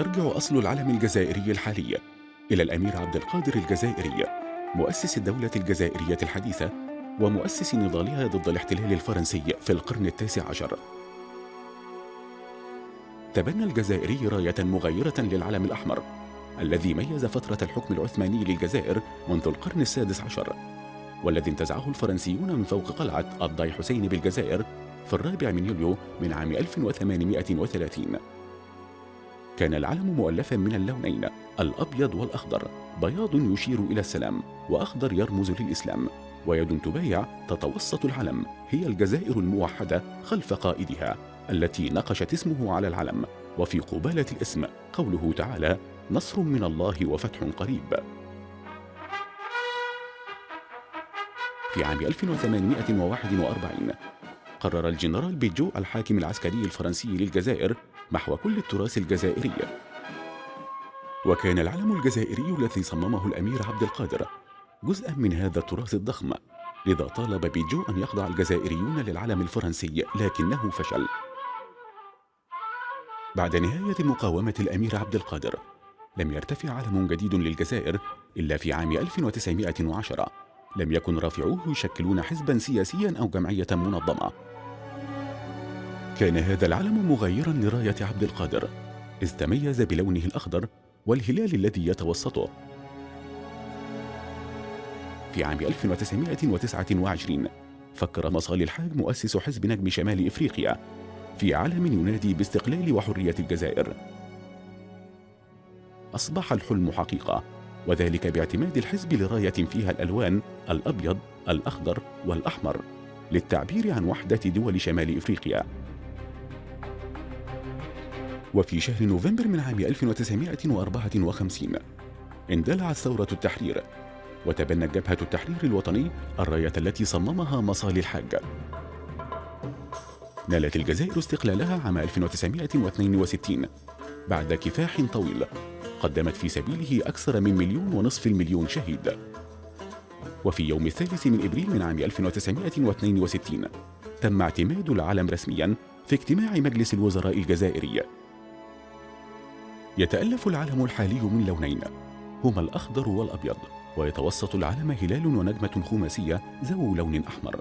يرجع أصل العلم الجزائري الحالي إلى الأمير عبد القادر الجزائري، مؤسس الدولة الجزائرية الحديثة ومؤسس نضالها ضد الاحتلال الفرنسي في القرن التاسع عشر. تبنى الجزائري راية مغايرة للعلم الأحمر الذي ميز فترة الحكم العثماني للجزائر منذ القرن السادس عشر، والذي انتزعه الفرنسيون من فوق قلعة الضاي حسين بالجزائر في 4 يوليو من عام 1830. كان العلم مؤلفا من اللونين الأبيض والأخضر، بياض يشير إلى السلام وأخضر يرمز للإسلام، ويد تبايع تتوسط العلم هي الجزائر الموحدة خلف قائدها التي نقشت اسمه على العلم، وفي قبالة الاسم قوله تعالى: نصر من الله وفتح قريب. في عام 1841 قرر الجنرال بيجو الحاكم العسكري الفرنسي للجزائر محو كل التراث الجزائري، وكان العلم الجزائري الذي صممه الأمير عبد القادر جزءا من هذا التراث الضخم، لذا طالب بيجو أن يخضع الجزائريون للعلم الفرنسي، لكنه فشل. بعد نهاية مقاومة الأمير عبد القادر لم يرتفع علم جديد للجزائر إلا في عام 1910. لم يكن رافعوه يشكلون حزبا سياسيا أو جمعية منظمة. كان هذا العلم مغايرا لراية عبد القادر، إذ تميز بلونه الأخضر والهلال الذي يتوسطه. في عام 1929 فكر مصالح الحاج مؤسس حزب نجم شمال إفريقيا في علم ينادي باستقلال وحرية الجزائر. أصبح الحلم حقيقة، وذلك باعتماد الحزب لراية فيها الألوان الأبيض، الأخضر والأحمر للتعبير عن وحدة دول شمال إفريقيا. وفي شهر نوفمبر من عام 1954 اندلعت ثورة التحرير، وتبنت جبهة التحرير الوطني الراية التي صممها مصالح الحاج. نالت الجزائر استقلالها عام 1962 بعد كفاح طويل قدمت في سبيله أكثر من 1.5 مليون شهيد. وفي يوم 3 من إبريل من عام 1962 تم اعتماد العلم رسميا في اجتماع مجلس الوزراء الجزائري. يتألف العلم الحالي من لونين هما الأخضر والأبيض، ويتوسط العلم هلال ونجمة خماسية ذو لون أحمر.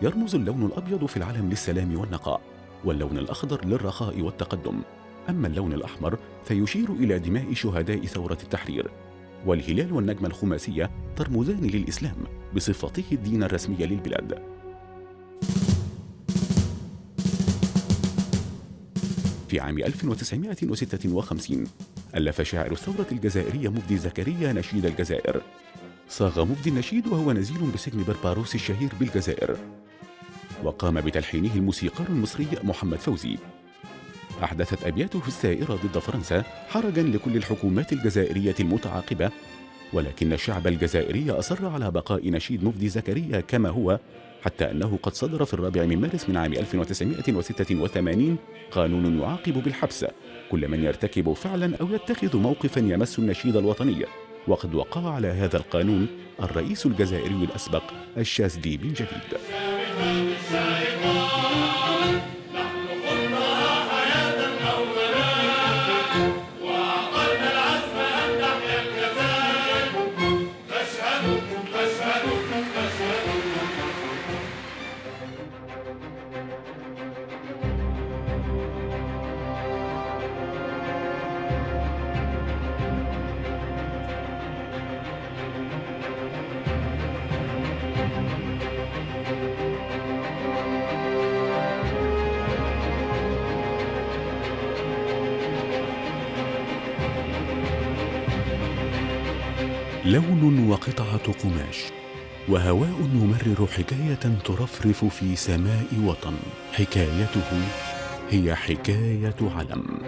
يرمز اللون الأبيض في العلم للسلام والنقاء، واللون الأخضر للرخاء والتقدم، أما اللون الأحمر فيشير إلى دماء شهداء ثورة التحرير. والهلال والنجمة الخماسية ترمزان للإسلام بصفته الدين الرسمي للبلاد. في عام 1956 ألف شاعر الثورة الجزائرية مفدي زكريا نشيد الجزائر. صاغ مفدي النشيد وهو نزيل بسجن برباروس الشهير بالجزائر، وقام بتلحينه الموسيقار المصري محمد فوزي. أحدثت أبياته الثائرة ضد فرنسا حرجا لكل الحكومات الجزائرية المتعاقبة، ولكن الشعب الجزائري أصر على بقاء نشيد مفدي زكريا كما هو، حتى أنه قد صدر في 4 من مارس من عام 1986 قانون يعاقب بالحبس كل من يرتكب فعلا أو يتخذ موقفا يمس النشيد الوطني. وقد وقع على هذا القانون الرئيس الجزائري الأسبق الشاذلي بن جديد. لون وقطعة قماش وهواء يمرر حكاية ترفرف في سماء وطن. حكايته هي حكاية علم.